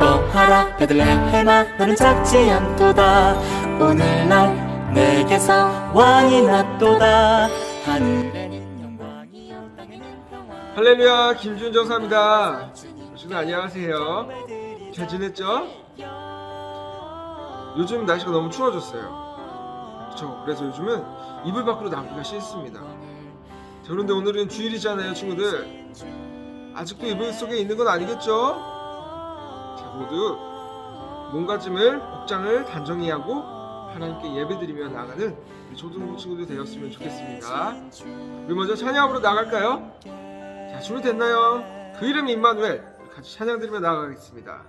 기뻐하라 베들레헴아 너는 작지 않도다 오늘날 내게서 왕이 났도다 하늘에는 영광이요 땅에는 평화 할렐루야, 김준정 전사입니다. 여러분 안녕하세요. 잘 지냈죠? 요즘 날씨가 너무 추워졌어요. 그렇죠? 그래서 요즘은 이불 밖으로 나가기가 싫습니다. 자, 그런데 오늘은 주일이잖아요, 친구들. 아직도 이불 속에 있는 건 아니겠죠? 자, 모두 몸가짐을, 복장을 단정히 하고 하나님께 예배드리며 나가는 우리 초등부 친구들 되었으면 좋겠습니다. 우리 먼저 찬양으로 나갈까요? 자, 준비됐나요? 그 이름 임마누엘, 같이 찬양 드리며 나가겠습니다.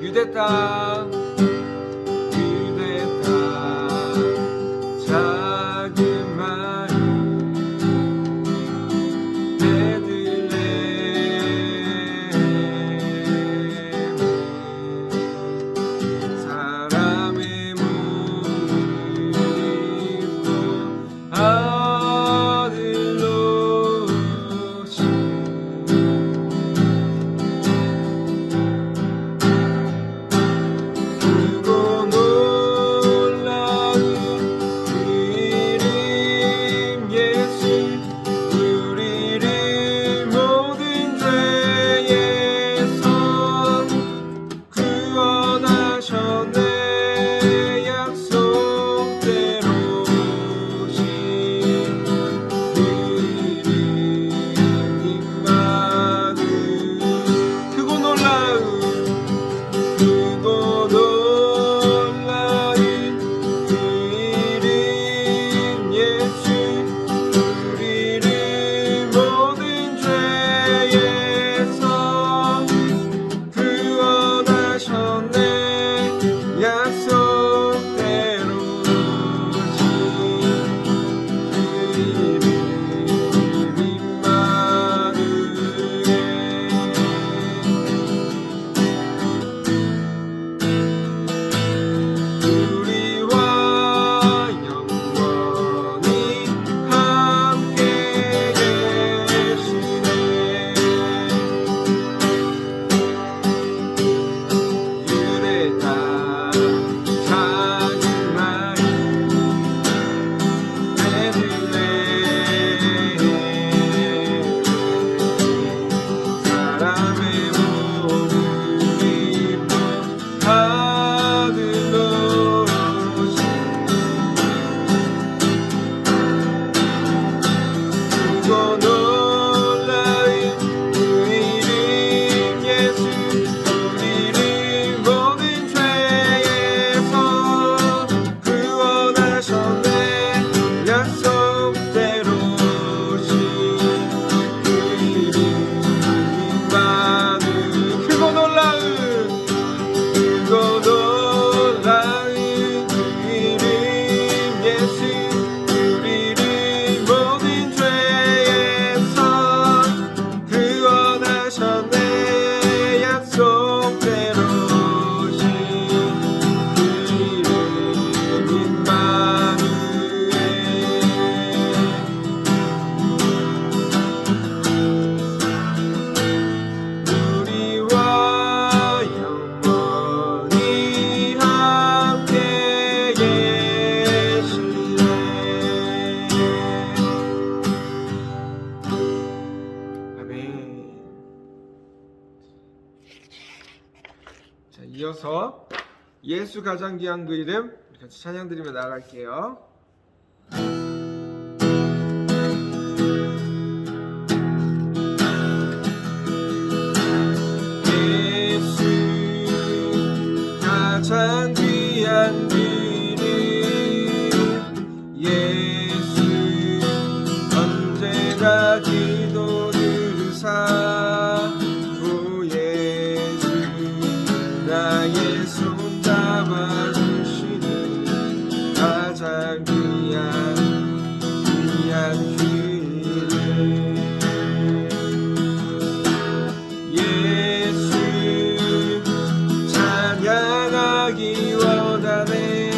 유대 땅 유대 땅 작은 마을 베들레헴 사람의 몸을 입고 아들로 오신 이어서 예수 가장 귀한 그 이름 같이 찬양 드리며 나아갈게요. 예수 가장 귀한 그 이름 예수 언제나 기도 들으사 나의 손 잡아주시는 가장 귀한 그 이름 예수 찬양하기 원하네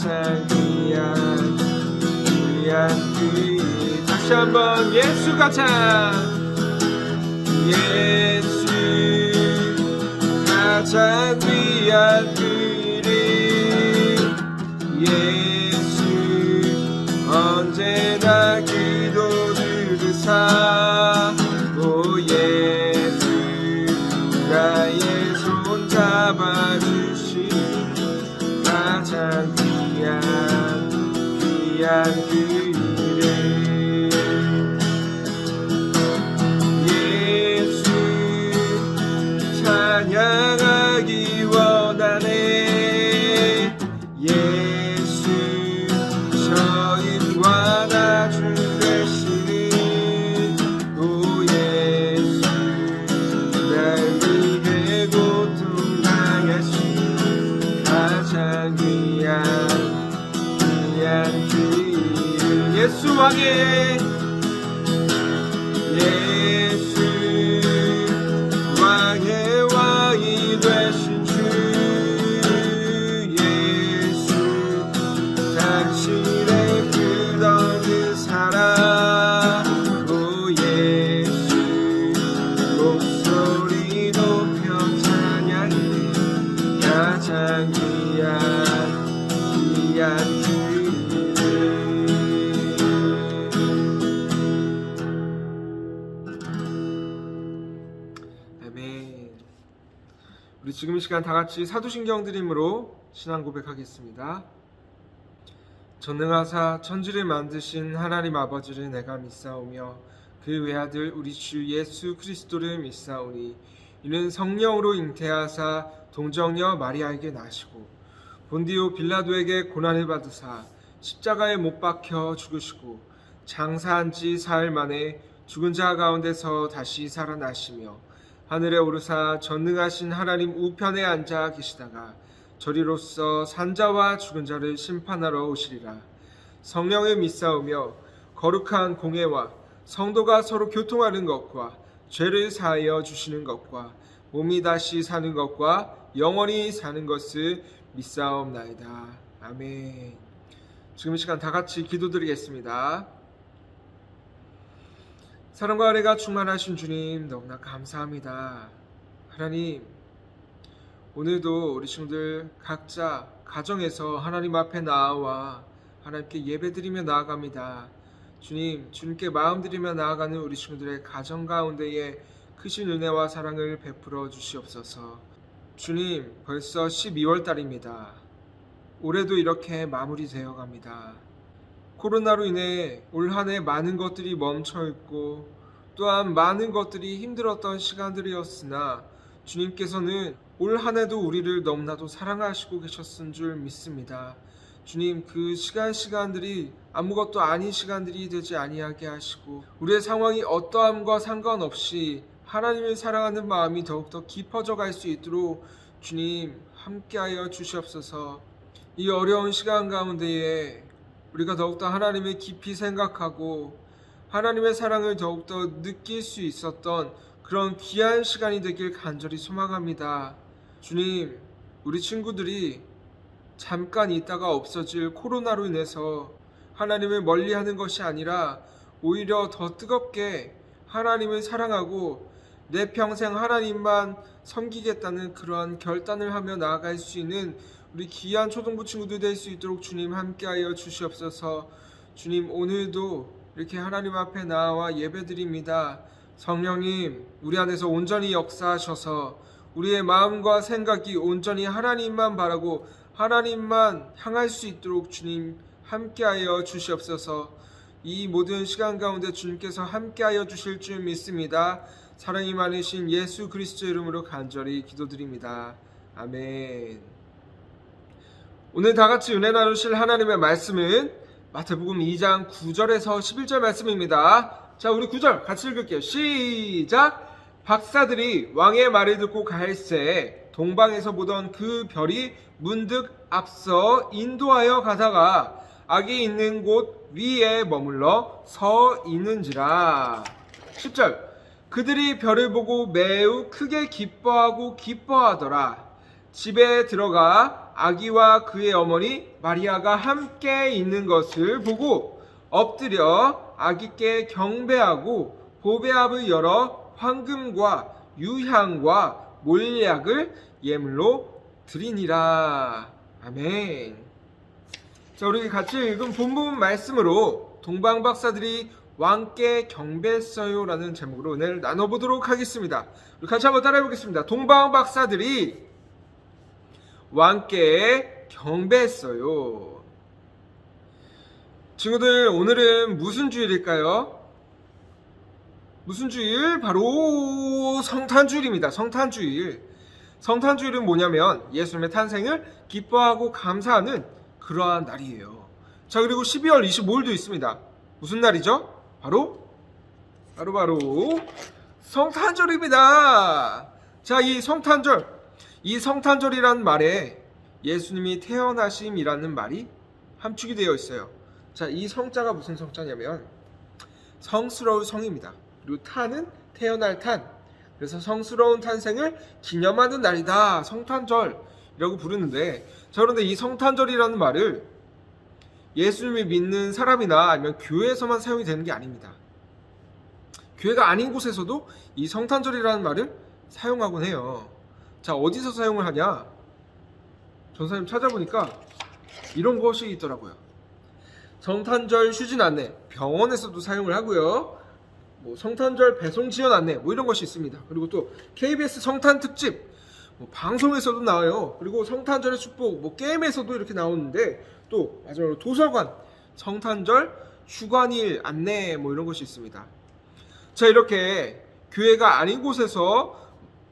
가장 귀한 그 이름. 다시 한번 예수 가장 예수 가장 귀한 그 이름. 예수 언제나 기도 들으사 오 예수 나의 손 잡아주신 가장 귀한 그 이름. 예수 찬양하기 원하네. 예수 저인과 나주 되시는 오 예수 날 위해 고통당하신 가장 귀한 그 이름. 예수 왕의 예수 왕의 왕이 되신 주 예수 당신의 끝없는 사랑 오 예수 목소리 높여 찬양해 가장 귀한 그 아멘. 우리 지금 이 시간 다 같이 사도신경 드림으로 신앙 고백하겠습니다. 전능하사 천지를 만드신 하나님 아버지를 내가 믿사오며 그 외아들 우리 주 예수 그리스도를 믿사오니 이는 성령으로 잉태하사 동정녀 마리아에게 나시고 본디오 빌라도에게 고난을 받으사 십자가에 못 박혀 죽으시고 장사한 지 사흘 만에 죽은 자 가운데서 다시 살아나시며 하늘에 오르사 전능하신 하나님 우편에 앉아 계시다가 저리로서 산자와 죽은 자를 심판하러 오시리라. 성령을 믿사오며 거룩한 공회와 성도가 서로 교통하는 것과 죄를 사하여 주시는 것과 몸이 다시 사는 것과 영원히 사는 것을 믿사옵나이다. 아멘. 지금 이 시간 다 같이 기도드리겠습니다. 사랑과 은혜가 충만하신 주님 너무나 감사합니다. 하나님, 오늘도 우리 친구들 각자 가정에서 하나님 앞에 나와 하나님께 예배드리며 나아갑니다. 주님, 주님께 마음드리며 나아가는 우리 친구들의 가정 가운데에 크신 은혜와 사랑을 베풀어 주시옵소서. 주님, 벌써 12월 달입니다. 올해도 이렇게 마무리되어 갑니다. 코로나로 인해 올 한 해 많은 것들이 멈춰있고 또한 많은 것들이 힘들었던 시간들이었으나 주님께서는 올 한 해도 우리를 너무나도 사랑하시고 계셨은 줄 믿습니다. 주님, 그 시간들이 아무것도 아닌 시간들이 되지 아니하게 하시고 우리의 상황이 어떠함과 상관없이 하나님을 사랑하는 마음이 더욱더 깊어져 갈 수 있도록 주님 함께하여 주시옵소서. 이 어려운 시간 가운데에 우리가 더욱더 하나님을 깊이 생각하고 하나님의 사랑을 더욱더 느낄 수 있었던 그런 귀한 시간이 되길 간절히 소망합니다. 주님, 우리 친구들이 잠깐 있다가 없어질 코로나로 인해서 하나님을 멀리하는 것이 아니라 오히려 더 뜨겁게 하나님을 사랑하고 내 평생 하나님만 섬기겠다는 그러한 결단을 하며 나아갈 수 있는 우리 귀한 초등부 친구들 될 수 있도록 주님 함께하여 주시옵소서. 주님, 오늘도 이렇게 하나님 앞에 나와 예배드립니다. 성령님, 우리 안에서 온전히 역사하셔서 우리의 마음과 생각이 온전히 하나님만 바라고 하나님만 향할 수 있도록 주님 함께하여 주시옵소서. 이 모든 시간 가운데 주님께서 함께하여 주실 줄 믿습니다. 사랑이 많으신 예수 그리스도 이름으로 간절히 기도드립니다. 아멘. 오늘 다같이 은혜 나누실 하나님의 말씀은 마태복음 2장 9절에서 11절 말씀입니다. 자, 우리 9절 같이 읽을게요. 시작! 박사들이 왕의 말을 듣고 갈새 동방에서 보던 그 별이 문득 앞서 인도하여 가다가 악이 있는 곳 위에 머물러 서 있는지라. 10절 그들이 별을 보고 매우 크게 기뻐하더라. 집에 들어가 아기와 그의 어머니 마리아가 함께 있는 것을 보고 엎드려 아기께 경배하고 보배압을 열어 황금과 유향과 몰약을 예물로 드리니라. 아멘. 자, 우리 같이 읽은 본문 말씀으로 동방박사들이 왕께 경배했어요 라는 제목으로 오늘 나눠보도록 하겠습니다. 우리 같이 한번 따라해 보겠습니다. 동방박사들이 왕께 경배했어요. 친구들, 오늘은 무슨 주일일까요? 무슨 주일? 바로 성탄주일입니다. 성탄주일. 성탄주일은 뭐냐면 예수님의 탄생을 기뻐하고 감사하는 그러한 날이에요. 자, 그리고 12월 25일도 있습니다. 무슨 날이죠? 바로 성탄절입니다. 자, 이 성탄절이라는 말에 예수님이 태어나심이라는 말이 함축이 되어 있어요. 자, 이 성자가 무슨 성자냐면 성스러울 성입니다. 그리고 탄은 태어날 탄. 그래서 성스러운 탄생을 기념하는 날이다. 성탄절이라고 부르는데, 자, 그런데 이 성탄절이라는 말을 예수님이 믿는 사람이나 아니면 교회에서만 사용이 되는 게 아닙니다. 교회가 아닌 곳에서도 이 성탄절이라는 말을 사용하곤 해요. 자, 어디서 사용을 하냐? 전사님 찾아보니까 이런 것이 있더라고요. 성탄절 휴진 안내, 병원에서도 사용을 하고요. 성탄절 배송 지원 안내, 이런 것이 있습니다. 그리고 또 KBS 성탄 특집, 방송에서도 나와요. 그리고 성탄절의 축복, 게임에서도 이렇게 나오는데, 또 마지막으로 도서관 성탄절 휴관일 안내, 이런 것이 있습니다. 자, 이렇게 교회가 아닌 곳에서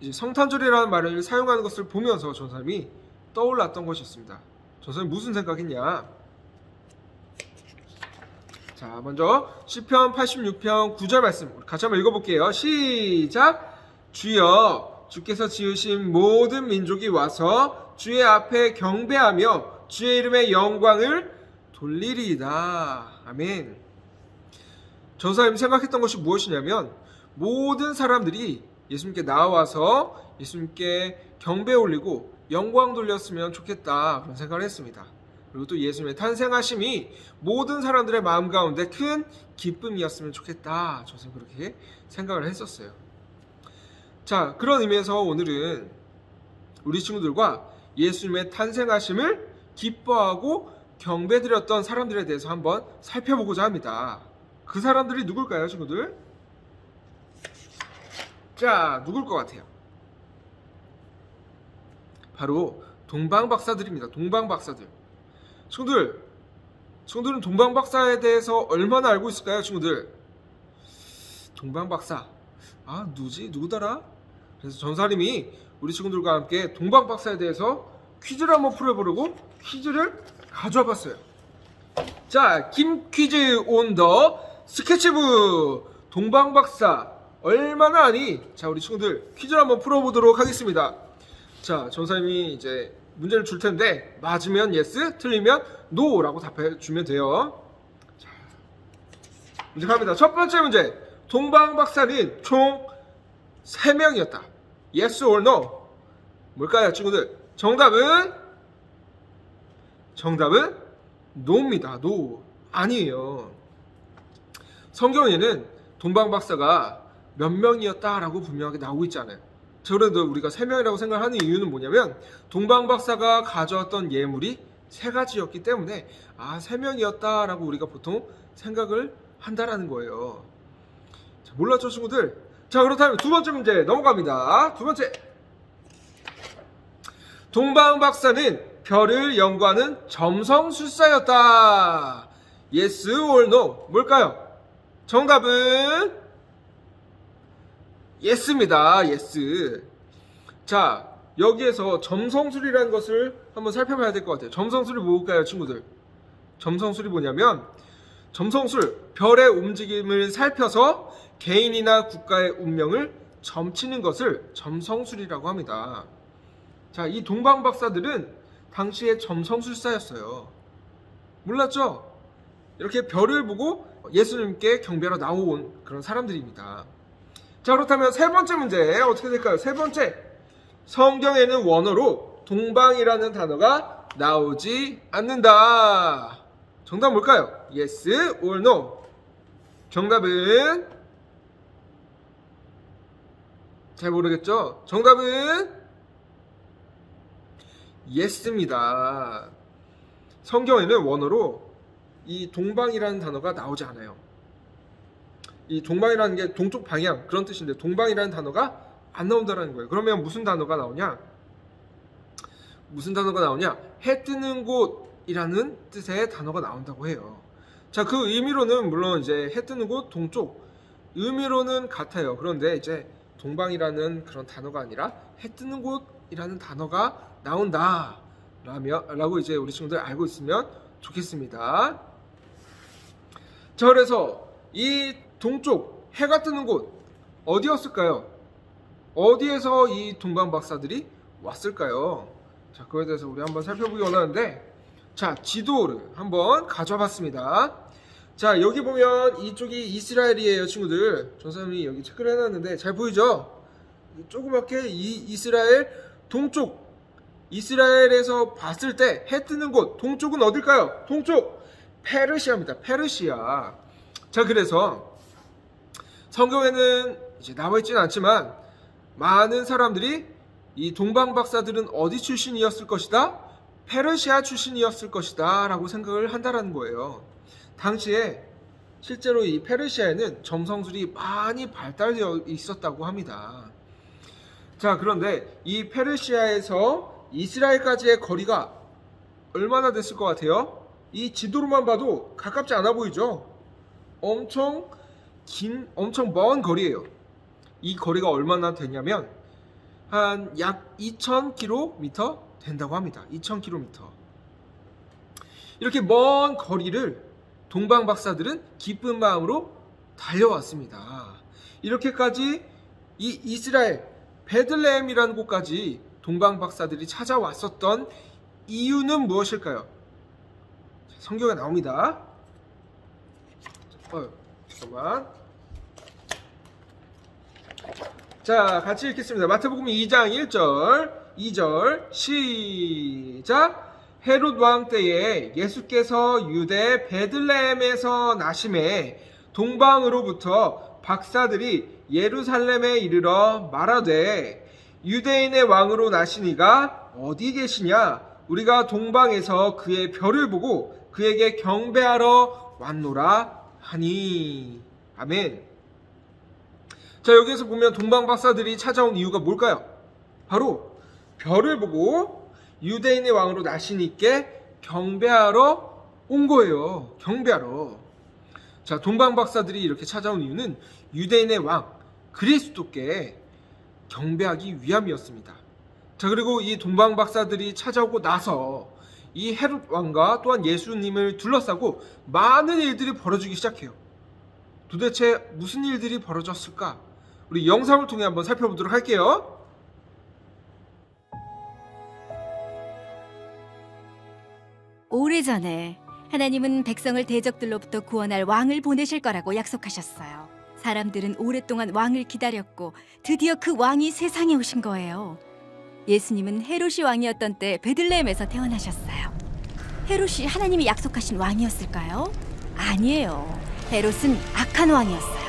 이제 성탄절이라는 말을 사용하는 것을 보면서 전사님이 떠올랐던 것이 있습니다. 전사님 무슨 생각했냐? 자, 먼저 시편 86편 9절 말씀 우리 같이 한번 읽어볼게요. 시작! 주여, 주께서 지으신 모든 민족이 와서 주의 앞에 경배하며 주의 이름의 영광을 돌리리이다. 아멘. 전사님이 생각했던 것이 무엇이냐면 모든 사람들이 예수님께 나와서 예수님께 경배 올리고 영광 돌렸으면 좋겠다, 그런 생각을 했습니다. 그리고 또 예수님의 탄생하심이 모든 사람들의 마음 가운데 큰 기쁨이었으면 좋겠다, 저는 그렇게 생각을 했었어요. 자, 그런 의미에서 오늘은 우리 친구들과 예수님의 탄생하심을 기뻐하고 경배드렸던 사람들에 대해서 한번 살펴보고자 합니다. 그 사람들이 누굴까요, 친구들? 자, 누굴 것 같아요? 바로 동방박사들입니다. 동방박사들. 친구들은 동방박사에 대해서 얼마나 알고 있을까요, 친구들? 동방박사. 누구더라? 그래서 전사님이 우리 친구들과 함께 동방박사에 대해서 퀴즈를 한번 풀어보려고 퀴즈를 가져와 봤어요. 자, 김 퀴즈 온 더 스케치북. 동방박사 얼마나 아니? 자, 우리 친구들 퀴즈를 한번 풀어보도록 하겠습니다. 자, 전사님이 이제 문제를 줄 텐데 맞으면 yes, 틀리면 no 라고 답해 주면 돼요. 자, 문제 갑니다. 첫 번째 문제. 동방박사는 총 3명이었다. yes or no? 뭘까요, 친구들? 정답은 no입니다. no. 아니에요. 성경에는 동방박사가 몇 명이었다라고 분명하게 나오고 있잖아요. 그래도 우리가 3명이라고 생각하는 이유는 뭐냐면 동방박사가 가져왔던 예물이 3가지였기 때문에 3명이었다라고 우리가 보통 생각을 한다라는 거예요. 자, 몰랐죠, 친구들? 자, 그렇다면 두 번째 문제 넘어갑니다. 두 번째. 동방박사는 별을 연구하는 점성술사였다. yes or no? 뭘까요? 정답은 yes입니다. yes. 자, 여기에서 점성술이라는 것을 한번 살펴봐야 될 것 같아요. 점성술이 뭘까요, 친구들? 점성술이 뭐냐면 점성술, 별의 움직임을 살펴서 개인이나 국가의 운명을 점치는 것을 점성술이라고 합니다. 자, 이 동방박사들은 당시에 점성술사였어요. 몰랐죠? 이렇게 별을 보고 예수님께 경배하러 나온 그런 사람들입니다. 자, 그렇다면 세 번째 문제 어떻게 될까요? 세 번째. 성경에는 원어로 동방이라는 단어가 나오지 않는다. 정답 뭘까요? Yes or no? 정답은 잘 모르겠죠? 정답은 Yes입니다. 성경에는 원어로 이 동방이라는 단어가 나오지 않아요. 이 동방이라는 게 동쪽 방향 그런 뜻인데 동방이라는 단어가 안 나온다는 거예요. 그러면 무슨 단어가 나오냐? 무슨 단어가 나오냐? 해 뜨는 곳이라는 뜻의 단어가 나온다고 해요. 자, 그 의미로는 물론 이제 해 뜨는 곳 동쪽 의미로는 같아요. 그런데 이제 동방이라는 그런 단어가 아니라 해 뜨는 곳이라는 단어가 나온다 라고 이제 우리 친구들 알고 있으면 좋겠습니다. 자, 그래서 이 동쪽 해가 뜨는 곳 어디였을까요? 어디에서 이 동방 박사들이 왔을까요? 자, 그거에 대해서 우리 한번 살펴보기 원하는데, 자, 지도를 한번 가져와 봤습니다. 자, 여기 보면 이쪽이 이스라엘이에요, 친구들. 전사님이 여기 체크를 해놨는데 잘 보이죠? 조그맣게 이 이스라엘 동쪽, 이스라엘에서 봤을 때 해 뜨는 곳 동쪽은 어딜까요? 동쪽 페르시아입니다. 페르시아. 자, 그래서 성경에는 이제 나와 있지는 않지만 많은 사람들이 이 동방 박사들은 어디 출신이었을 것이다? 페르시아 출신이었을 것이다 라고 생각을 한다라는 거예요. 당시에 실제로 이 페르시아에는 점성술이 많이 발달되어 있었다고 합니다. 자, 그런데 이 페르시아에서 이스라엘까지의 거리가 얼마나 됐을 것 같아요? 이 지도로만 봐도 가깝지 않아 보이죠? 엄청 먼 거리예요. 이 거리가 얼마나 되냐면 한 약 2000km 된다고 합니다. 2000km. 이렇게 먼 거리를 동방 박사들은 기쁜 마음으로 달려왔습니다. 이렇게까지 이 이스라엘 베들레헴이라는 곳까지 동방 박사들이 찾아왔었던 이유는 무엇일까요? 성경에 나옵니다. 잠깐만. 자, 같이 읽겠습니다. 마태복음 2장 1절 2절 시작. 헤롯 왕 때에 예수께서 유대 베들레헴에서 나심에 동방으로부터 박사들이 예루살렘에 이르러 말하되 유대인의 왕으로 나시니가 어디 계시냐? 우리가 동방에서 그의 별을 보고 그에게 경배하러 왔노라 하니. 아멘. 자, 여기에서 보면 동방 박사들이 찾아온 이유가 뭘까요? 바로 별을 보고 유대인의 왕으로 나시니께 경배하러 온 거예요. 경배하러. 자, 동방 박사들이 이렇게 찾아온 이유는 유대인의 왕 그리스도께 경배하기 위함이었습니다. 자, 그리고 이 동방 박사들이 찾아오고 나서 이 헤롯 왕과 또한 예수님을 둘러싸고 많은 일들이 벌어지기 시작해요. 도대체 무슨 일들이 벌어졌을까? 우리 영상을 통해 한번 살펴보도록 할게요. 오래전에 하나님은 백성을 대적들로부터 구원할 왕을 보내실 거라고 약속하셨어요. 사람들은 오랫동안 왕을 기다렸고 드디어 그 왕이 세상에 오신 거예요. 예수님은 헤롯이 왕이었던 때 베들레헴에서 태어나셨어요. 헤롯이 하나님이 약속하신 왕이었을까요? 아니에요. 헤롯은 악한 왕이었어요.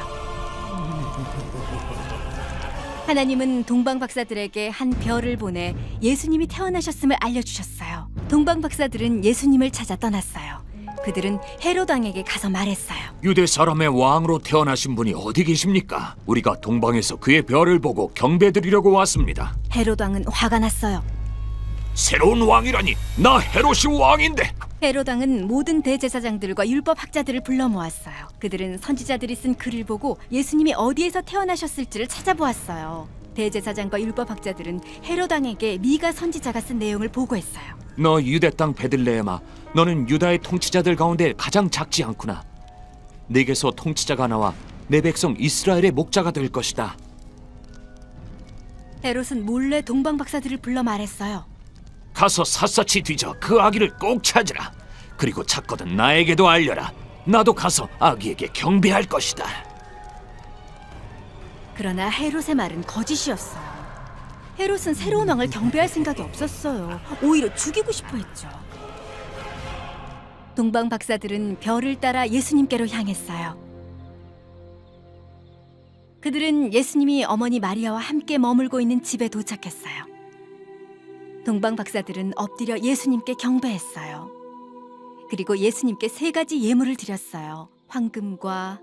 하나님은 동방 박사들에게 한 별을 보내 예수님이 태어나셨음을 알려주셨어요. 동방 박사들은 예수님을 찾아 떠났어요. 그들은 헤롯 왕에게 가서 말했어요. 유대 사람의 왕으로 태어나신 분이 어디 계십니까? 우리가 동방에서 그의 별을 보고 경배드리려고 왔습니다. 헤롯 왕은 화가 났어요. 새로운 왕이라니, 나 헤롯이 왕인데. 헤롯 왕은 모든 대제사장들과 율법 학자들을 불러 모았어요. 그들은 선지자들이 쓴 글을 보고 예수님이 어디에서 태어나셨을지를 찾아보았어요. 대제사장과 율법 학자들은 헤롯 왕에게 미가 선지자가 쓴 내용을 보고했어요. 너 유대 땅 베들레헴아, 너는 유다의 통치자들 가운데 가장 작지 않구나. 네게서 통치자가 나와 내 백성 이스라엘의 목자가 될 것이다. 헤롯은 몰래 동방 박사들을 불러 말했어요. 가서 샅샅이 뒤져 그 아기를 꼭 찾으라. 그리고 찾거든 나에게도 알려라. 나도 가서 아기에게 경배할 것이다. 그러나 헤롯의 말은 거짓이었어요. 헤롯은 새로운 왕을 경배할 생각이 없었어요. 오히려 죽이고 싶어 했죠. 동방 박사들은 별을 따라 예수님께로 향했어요. 그들은 예수님이 어머니 마리아와 함께 머물고 있는 집에 도착했어요. 동방 박사들은 엎드려 예수님께 경배했어요. 그리고 예수님께 3가지 예물을 드렸어요. 황금과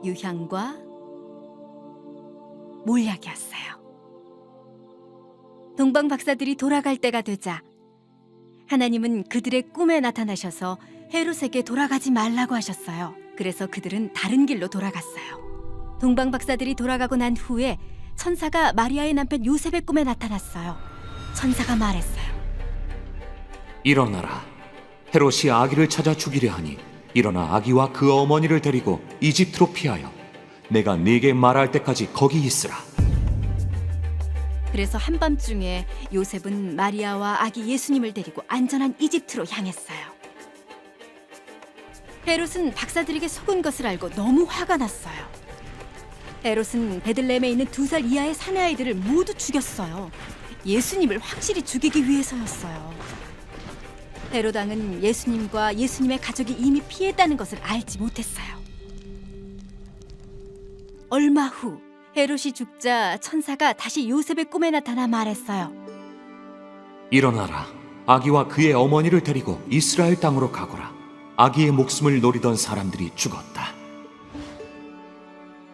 유향과 몰약이었어요. 동방 박사들이 돌아갈 때가 되자 하나님은 그들의 꿈에 나타나셔서 헤롯에게 돌아가지 말라고 하셨어요. 그래서 그들은 다른 길로 돌아갔어요. 동방 박사들이 돌아가고 난 후에 천사가 마리아의 남편 요셉의 꿈에 나타났어요. 천사가 말했어요. 일어나라. 헤롯이 아기를 찾아 죽이려 하니 일어나 아기와 그 어머니를 데리고 이집트로 피하여 내가 네게 말할 때까지 거기 있으라. 그래서 한밤중에 요셉은 마리아와 아기 예수님을 데리고 안전한 이집트로 향했어요. 헤롯은 박사들에게 속은 것을 알고 너무 화가 났어요. 헤롯은 베들레헴에 있는 2살 이하의 사내아이들을 모두 죽였어요. 예수님을 확실히 죽이기 위해서였어요. 헤롯 왕은 예수님과 예수님의 가족이 이미 피했다는 것을 알지 못했어요. 얼마 후 헤롯이 죽자 천사가 다시 요셉의 꿈에 나타나 말했어요. 일어나라. 아기와 그의 어머니를 데리고 이스라엘 땅으로 가거라. 아기의 목숨을 노리던 사람들이 죽었다.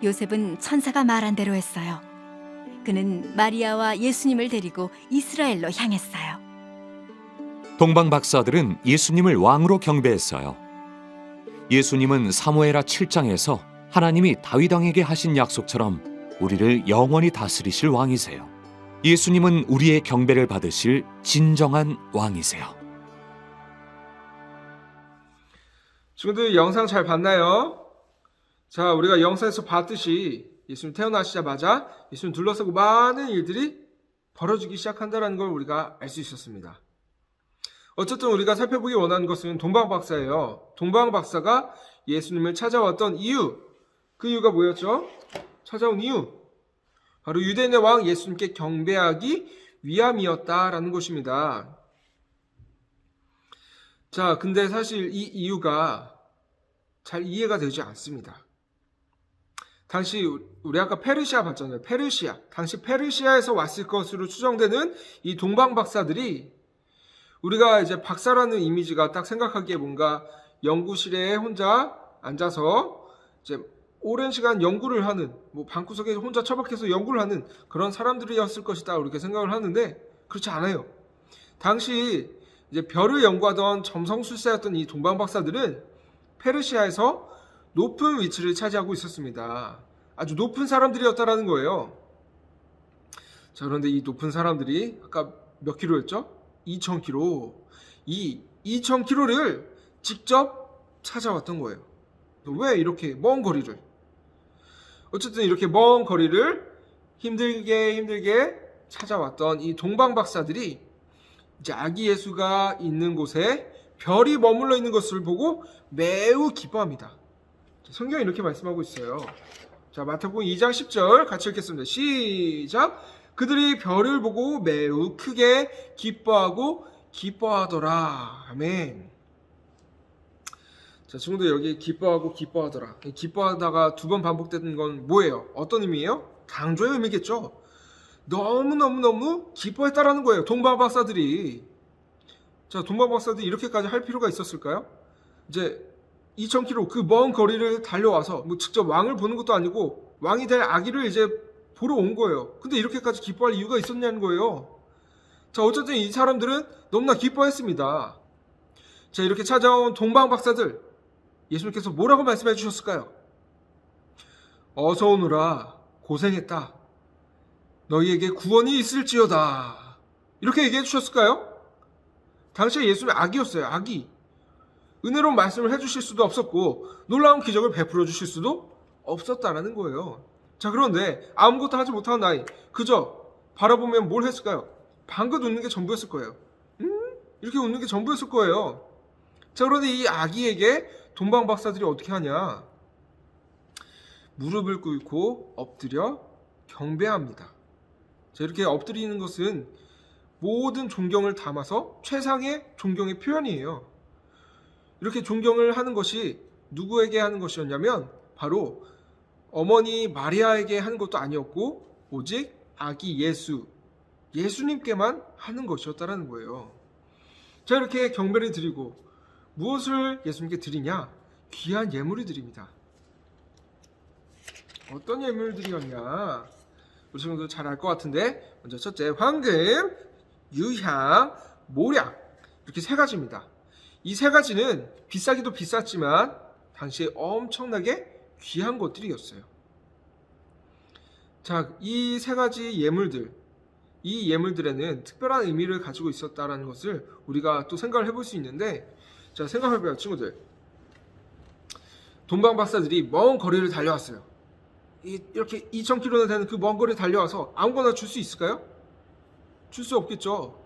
요셉은 천사가 말한 대로 했어요. 그는 마리아와 예수님을 데리고 이스라엘로 향했어요. 동방 박사들은 예수님을 왕으로 경배했어요. 예수님은 사무엘하 7장에서 하나님이 다윗 왕에게 하신 약속처럼 우리를 영원히 다스리실 왕이세요. 예수님은 우리의 경배를 받으실 진정한 왕이세요. 친구들 영상 잘 봤나요? 자, 우리가 영상에서 봤듯이 예수님 태어나시자마자 예수님 둘러싸고 많은 일들이 벌어지기 시작한다는 걸 우리가 알 수 있었습니다. 어쨌든 우리가 살펴보기 원하는 것은 동방 박사예요. 동방 박사가 예수님을 찾아왔던 이유, 그 이유가 뭐였죠? 찾아온 이유, 바로 유대인의 왕 예수님께 경배하기 위함이었다라는 것입니다. 자, 근데 사실 이 이유가 잘 이해가 되지 않습니다. 당시 우리 아까 페르시아 봤잖아요. 페르시아. 당시 페르시아에서 왔을 것으로 추정되는 이 동방 박사들이, 우리가 이제 박사라는 이미지가 딱 생각하기에 뭔가 연구실에 혼자 앉아서 이제 오랜 시간 연구를 하는, 뭐 방구석에 혼자 처박혀서 연구를 하는 그런 사람들이었을 것이다 이렇게 생각을 하는데, 그렇지 않아요. 당시 이제 별을 연구하던 점성술사였던 이 동방 박사들은 페르시아에서 높은 위치를 차지하고 있었습니다. 아주 높은 사람들이었다라는 거예요. 자, 그런데 이 높은 사람들이 아까 몇 킬로였죠? 2,000킬로. 이 2,000킬로를 직접 찾아왔던 거예요. 왜 이렇게 먼 거리를? 어쨌든 이렇게 먼 거리를 힘들게 찾아왔던 이 동방 박사들이 이제 아기 예수가 있는 곳에 별이 머물러 있는 것을 보고 매우 기뻐합니다. 성경이 이렇게 말씀하고 있어요. 자, 마태복음 2장 10절 같이 읽겠습니다. 시작! 그들이 별을 보고 매우 크게 기뻐하더라. 아멘. 자, 친구들 여기 기뻐하더라. 기뻐하다가 2번 반복되는 건 뭐예요? 어떤 의미예요? 강조의 의미겠죠. 너무 기뻐했다라는 거예요. 동방 박사들이. 자, 동방 박사들이 이렇게까지 할 필요가 있었을까요? 이제 2,000km 그 먼 거리를 달려와서 뭐 직접 왕을 보는 것도 아니고 왕이 될 아기를 이제 보러 온 거예요. 근데 이렇게까지 기뻐할 이유가 있었냐는 거예요. 자, 어쨌든 이 사람들은 너무나 기뻐했습니다. 자, 이렇게 찾아온 동방 박사들, 예수님께서 뭐라고 말씀해 주셨을까요? 어서 오너라, 고생했다. 너희에게 구원이 있을지어다. 이렇게 얘기해 주셨을까요? 당시에 예수님은 아기였어요. 아기. 은혜로운 말씀을 해주실 수도 없었고 놀라운 기적을 베풀어 주실 수도 없었다라는 거예요. 자, 그런데 아무것도 하지 못한 나이, 그저 바라보면 뭘 했을까요? 방긋 웃는 게 전부였을 거예요. 이렇게 웃는 게 전부였을 거예요. 자, 그런데 이 아기에게 동방 박사들이 어떻게 하냐? 무릎을 꿇고 엎드려 경배합니다. 자, 이렇게 엎드리는 것은 모든 존경을 담아서 최상의 존경의 표현이에요. 이렇게 존경을 하는 것이 누구에게 하는 것이었냐면 바로 어머니 마리아에게 하는 것도 아니었고 오직 아기 예수님께만 하는 것이었다라는 거예요. 자, 이렇게 경배를 드리고 무엇을 예수님께 드리냐? 귀한 예물을 드립니다. 어떤 예물들이었냐? 우리 친구들 잘 알 것 같은데, 먼저 첫째, 황금, 유향, 모략, 이렇게 세 가지입니다. 이 세 가지는 비싸기도 비쌌지만 당시에 엄청나게 귀한 것들이었어요. 자, 이 세 가지 예물들, 이 예물들에는 특별한 의미를 가지고 있었다는 것을 우리가 또 생각을 해볼 수 있는데, 자, 생각해봐요, 친구들. 동방박사들이 먼 거리를 달려왔어요. 이렇게 2,000km나 되는 그 먼 거리를 달려와서 아무거나 줄 수 있을까요? 줄 수 없겠죠.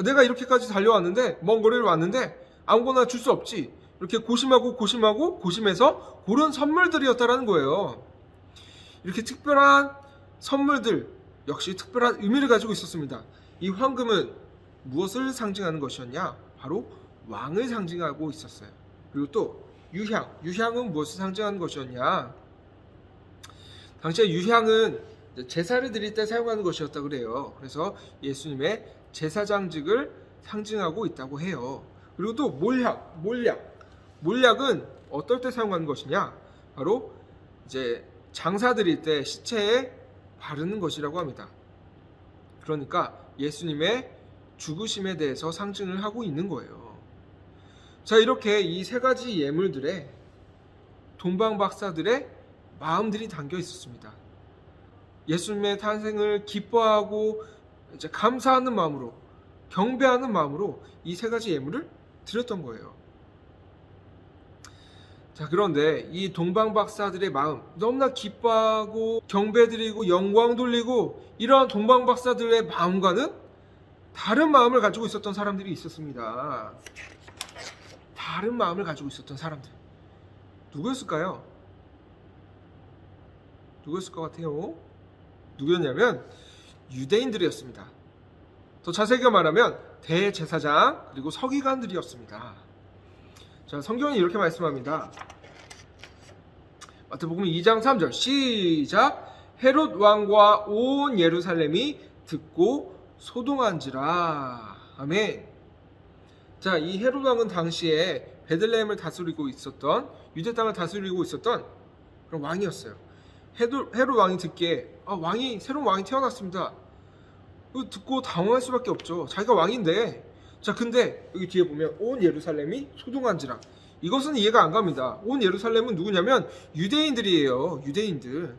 내가 이렇게까지 달려왔는데, 먼 거리를 왔는데 아무거나 줄 수 없지. 이렇게 고심해서 고른 선물들이었다라는 거예요. 이렇게 특별한 선물들 역시 특별한 의미를 가지고 있었습니다. 이 황금은 무엇을 상징하는 것이었냐? 바로 왕을 상징하고 있었어요. 그리고 또 유향은 무엇을 상징하는 것이었냐? 당시에 유향은 제사를 드릴 때 사용하는 것이었다 그래요. 그래서 예수님의 제사장직을 상징하고 있다고 해요. 그리고 또 몰약은 어떨 때 사용하는 것이냐? 바로 이제 장사 드릴 때 시체에 바르는 것이라고 합니다. 그러니까 예수님의 죽으심에 대해서 상징을 하고 있는 거예요. 자, 이렇게 이 세 가지 예물들에 동방박사들의 마음들이 담겨 있었습니다. 예수님의 탄생을 기뻐하고 이제 감사하는 마음으로, 경배하는 마음으로 이 세 가지 예물을 드렸던 거예요. 자, 그런데 이 동방박사들의 마음, 너무나 기뻐하고 경배드리고 영광 돌리고 이러한 동방박사들의 마음과는 다른 마음을 가지고 있었던 사람들이 있었습니다. 다른 마음을 가지고 있었던 사람들. 누구였을까요? 누구였을 것 같아요? 누구였냐면 유대인들이었습니다. 더 자세히 말하면 대제사장 그리고 서기관들이었습니다. 자, 성경이 이렇게 말씀합니다. 마태복음 2장 3절 시작. 헤롯 왕과 온 예루살렘이 듣고 소동한지라. 아멘. 자, 이 헤롯 왕은 당시에 베들레헴을 다스리고 있었던, 유대 땅을 다스리고 있었던 그런 왕이었어요. 헤롯 왕이 듣기에 새로운 왕이 태어났습니다. 듣고 당황할 수밖에 없죠. 자기가 왕인데. 자, 근데 여기 뒤에 보면 온 예루살렘이 소동한지라. 이것은 이해가 안 갑니다. 온 예루살렘은 누구냐면 유대인들이에요. 유대인들.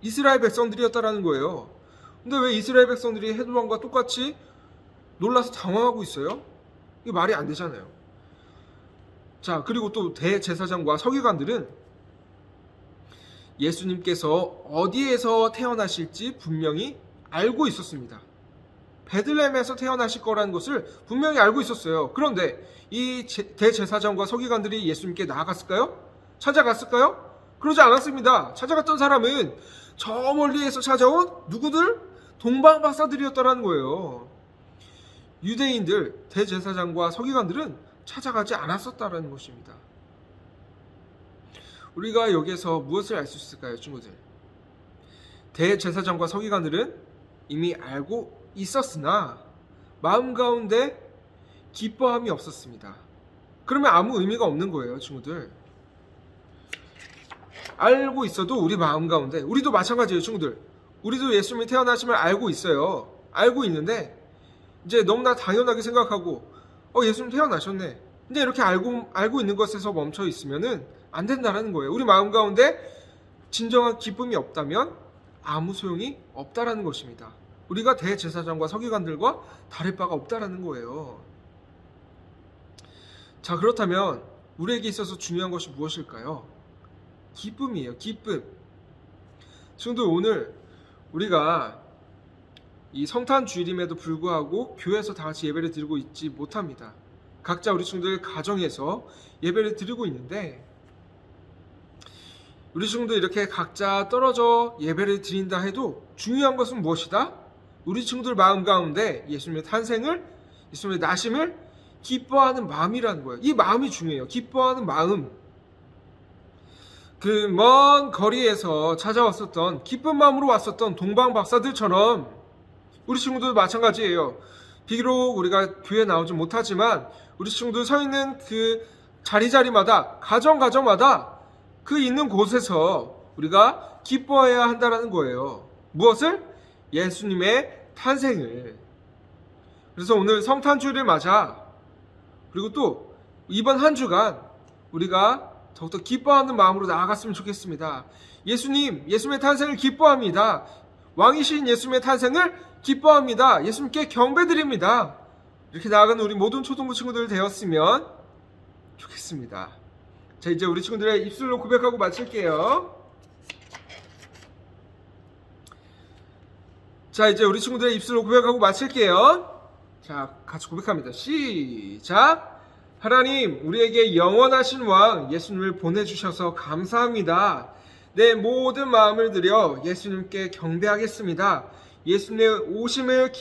이스라엘 백성들이었다라는 거예요. 근데 왜 이스라엘 백성들이 헤롯 왕과 똑같이 놀라서 당황하고 있어요? 이게 말이 안 되잖아요. 자, 그리고 또 대제사장과 서기관들은 예수님께서 어디에서 태어나실지 분명히 알고 있었습니다. 베들레헴에서 태어나실 거라는 것을 분명히 알고 있었어요. 그런데 이 대제사장과 서기관들이 예수님께 나아갔을까요? 찾아갔을까요? 그러지 않았습니다. 찾아갔던 사람은 저 멀리에서 찾아온 누구들? 동방박사들이었다라는 거예요. 유대인들, 대제사장과 서기관들은 찾아가지 않았었다라는 것입니다. 우리가 여기에서 무엇을 알 수 있을까요, 친구들? 대제사장과 서기관들은 이미 알고 있었으나 마음 가운데 기뻐함이 없었습니다. 그러면 아무 의미가 없는 거예요, 친구들. 알고 있어도 우리 마음 가운데, 우리도 마찬가지예요, 친구들. 우리도 예수님이 태어나심을 알고 있어요. 알고 있는데 이제 너무나 당연하게 생각하고 예수님 태어나셨네. 근데 이렇게 알고 있는 것에서 멈춰 있으면은 안 된다는 거예요. 우리 마음 가운데 진정한 기쁨이 없다면 아무 소용이 없다라는 것입니다. 우리가 대제사장과 서기관들과 다를 바가 없다라는 거예요. 자, 그렇다면 우리에게 있어서 중요한 것이 무엇일까요? 기쁨이에요. 기쁨. 친구들, 오늘 우리가 이 성탄 주일임에도 불구하고 교회에서 다 같이 예배를 드리고 있지 못합니다. 각자 우리 친구들 가정에서 예배를 드리고 있는데, 우리 친구들 이렇게 각자 떨어져 예배를 드린다 해도 중요한 것은 무엇이다? 우리 친구들 마음 가운데 예수님의 탄생을, 예수님의 나심을 기뻐하는 마음이라는 거예요. 이 마음이 중요해요. 기뻐하는 마음. 그 먼 거리에서 찾아왔었던, 기쁜 마음으로 왔었던 동방 박사들처럼 우리 친구들도 마찬가지예요. 비록 우리가 교회에 나오지 못하지만 우리 친구들 서 있는 그 자리자리마다, 가정마다 그 있는 곳에서 우리가 기뻐해야 한다는 거예요. 무엇을? 예수님의 탄생을. 그래서 오늘 성탄주일을 맞아, 그리고 또 이번 한 주간 우리가 더욱더 기뻐하는 마음으로 나아갔으면 좋겠습니다. 예수님의 탄생을 기뻐합니다. 왕이신 예수님의 탄생을 기뻐합니다. 예수님께 경배드립니다. 이렇게 나아가는 우리 모든 초등부 친구들 되었으면 좋겠습니다. 자, 이제 우리 친구들의 입술로 고백하고 마칠게요. 자, 이제 우리 친구들의 입술로 고백하고 마칠게요. 자, 같이 고백합니다. 시작! 하나님, 우리에게 영원하신 왕 예수님을 보내주셔서 감사합니다. 내 모든 마음을 들여 예수님께 경배하겠습니다. 예수님의 오심을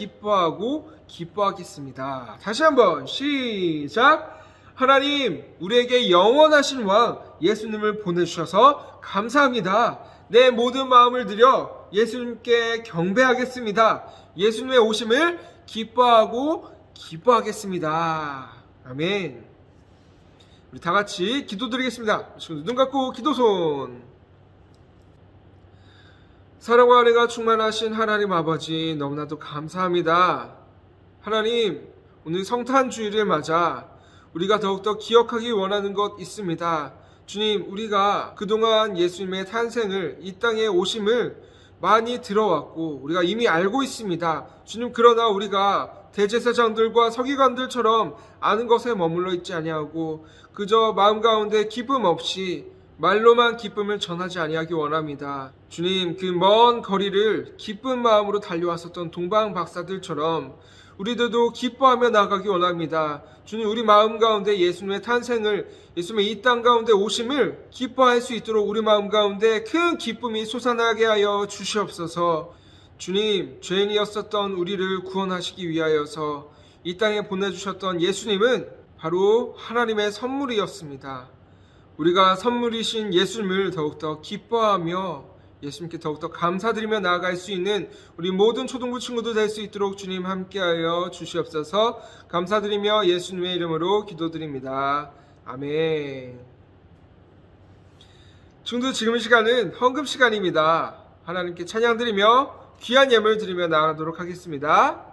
기뻐하겠습니다. 다시 한번 시작! 하나님, 우리에게 영원하신 왕 예수님을 보내주셔서 감사합니다. 내 모든 마음을 들여 예수님께 경배하겠습니다. 예수님의 오심을 기뻐하겠습니다. 아멘. 우리 다 같이 기도드리겠습니다. 눈 감고 기도손. 사랑과 은혜가 충만하신 하나님 아버지, 너무나도 감사합니다. 하나님, 오늘 성탄주일을 맞아 우리가 더욱더 기억하기 원하는 것 있습니다. 주님, 우리가 그동안 예수님의 탄생을, 이 땅에 오심을 많이 들어왔고 우리가 이미 알고 있습니다. 주님, 그러나 우리가 대제사장들과 서기관들처럼 아는 것에 머물러 있지 아니하고 그저 마음 가운데 기쁨 없이 말로만 기쁨을 전하지 아니하기 원합니다. 주님, 그 먼 거리를 기쁜 마음으로 달려왔었던 동방 박사들처럼 우리들도 기뻐하며 나가기 원합니다. 주님, 우리 마음 가운데 예수님의 탄생을, 예수님의 이 땅 가운데 오심을 기뻐할 수 있도록 우리 마음 가운데 큰 기쁨이 솟아나게 하여 주시옵소서. 주님, 죄인이었었던 우리를 구원하시기 위하여서 이 땅에 보내주셨던 예수님은 바로 하나님의 선물이었습니다. 우리가 선물이신 예수님을 더욱더 기뻐하며 예수님께 더욱더 감사드리며 나아갈 수 있는 우리 모든 초등부 친구들 될 수 있도록 주님 함께하여 주시옵소서. 감사드리며 예수님의 이름으로 기도드립니다. 아멘. 친구들, 지금 시간은 헌금 시간입니다. 하나님께 찬양드리며 귀한 예물 드리며 나아가도록 하겠습니다.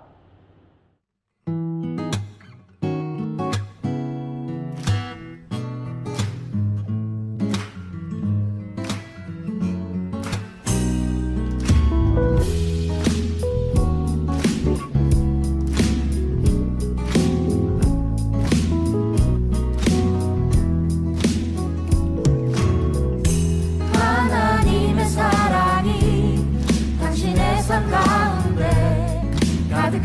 하나님의 사랑이 당신의 삶 가운데 가득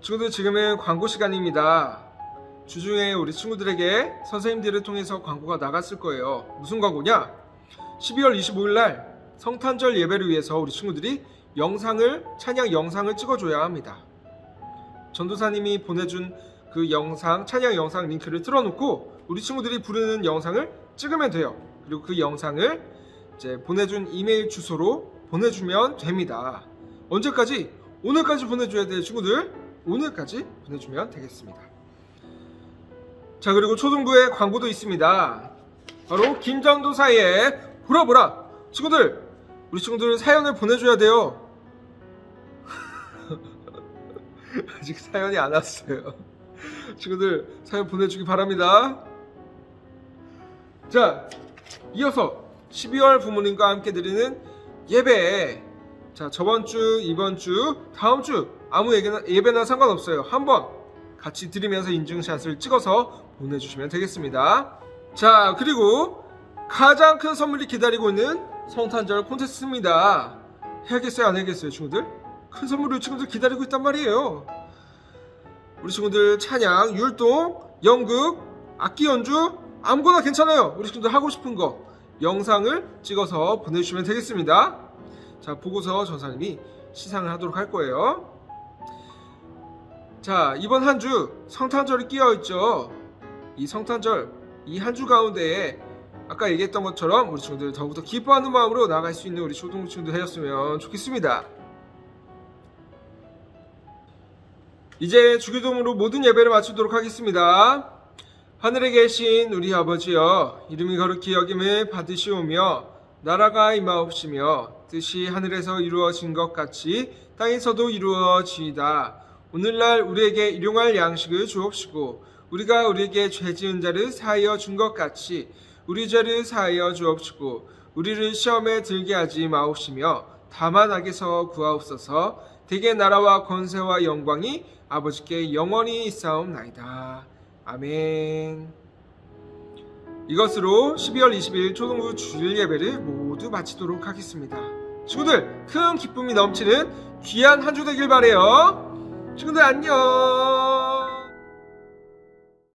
친구들, 지금은 광고 시간입니다. 주중에 우리 친구들에게 선생님들을 통해서 광고가 나갔을 거예요. 무슨 광고냐? 12월 25일 날 성탄절 예배를 위해서 우리 친구들이 찬양 영상을 찍어줘야 합니다. 전도사님이 보내준 그 찬양 영상 링크를 틀어놓고 우리 친구들이 부르는 영상을 찍으면 돼요. 그리고 그 영상을 이제 보내준 이메일 주소로 보내주면 됩니다. 언제까지? 오늘까지 보내줘야 돼요, 친구들. 오늘까지 보내주면 되겠습니다. 자, 그리고 초등부에 광고도 있습니다. 바로 김전도사의 보라보라. 친구들, 우리 친구들 사연을 보내줘야 돼요. 아직 사연이 안 왔어요. 친구들, 사연 보내주기 바랍니다. 자, 이어서 12월 부모님과 함께 드리는 예배. 자, 저번 주, 이번 주, 다음 주 아무 예배나 상관없어요. 한번 같이 드리면서 인증샷을 찍어서 보내주시면 되겠습니다. 자, 그리고 가장 큰 선물이 기다리고 있는 성탄절 콘테스트입니다. 해야겠어요, 안 해야겠어요, 친구들? 큰 선물을 친구들 기다리고 있단 말이에요. 우리 친구들 찬양, 율동, 연극, 악기 연주 아무거나 괜찮아요. 우리 친구들 하고 싶은 거 영상을 찍어서 보내주시면 되겠습니다. 자, 보고서 전사님이 시상을 하도록 할 거예요. 자, 이번 한 주 성탄절이 끼어있죠. 이 성탄절, 이 한 주 가운데에 아까 얘기했던 것처럼 우리 친구들 더욱더 기뻐하는 마음으로 나아갈 수 있는 우리 초등부 친구들 되었으면 좋겠습니다. 이제 주기도문으로 모든 예배를 마치도록 하겠습니다. 하늘에 계신 우리 아버지여, 이름이 거룩히 여김을 받으시오며 나라가 임하옵시며 뜻이 하늘에서 이루어진 것 같이 땅에서도 이루어지이다. 오늘날 우리에게 일용할 양식을 주옵시고 우리가 우리에게 죄 지은 자를 사하여 준 것 같이 우리 죄를 사하여 주옵시고 우리를 시험에 들게 하지 마옵시며 다만 악에서 구하옵소서. 대개 나라와 권세와 영광이 아버지께 영원히 있사옵나이다. 아멘. 이것으로 12월 20일 초등부 주일 예배를 모두 마치도록 하겠습니다. 친구들, 큰 기쁨이 넘치는 귀한 한 주 되길 바래요. 친구들 안녕.